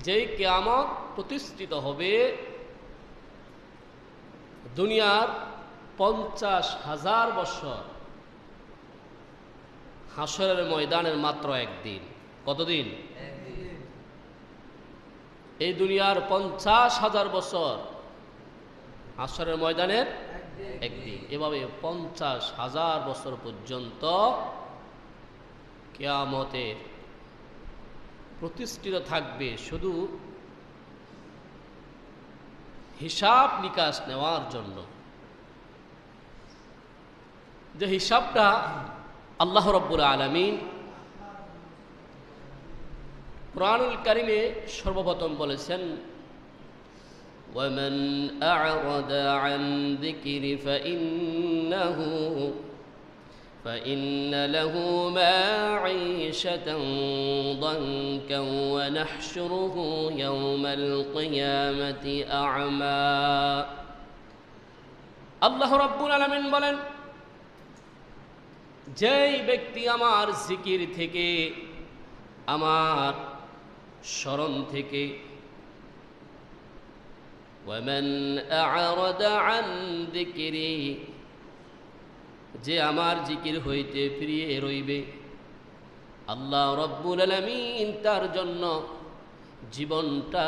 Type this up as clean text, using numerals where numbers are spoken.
যেই কিয়ামত প্রতিষ্ঠিত হবে দুনিয়ার 50,000 বছর, হাসরের ময়দানের মাত্র একদিন। কতদিন? এই দুনিয়ার 50,000 বছর, হাসরের ময়দানের একদিন। এভাবে 50,000 বছর পর্যন্ত কিয়ামতের প্রতিষ্ঠিত থাকবে শুধু হিসাব নিকাশ নেওয়ার জন্য। যে হিসাবটা আল্লাহ রাব্বুল আলামিন কুরআনুল কারীমে সর্বপ্রথম বলেছেন, ওয়ামান আ'রাদা আন যিকরি فإن له معيشة ضنكا ونحشره يوم القيامة أعمى। আল্লাহ রাব্বুল আলামিন বলেন, যেই ব্যক্তি আমার জিকির থেকে, আমার স্মরণ থেকে, ওয়ামান আ'রাদা আন যিকরি, যে আমার জিকির হইতে ফিরিয়ে রইবে, আল্লাহ রাব্বুল আলামিন তার জন্য জীবনটা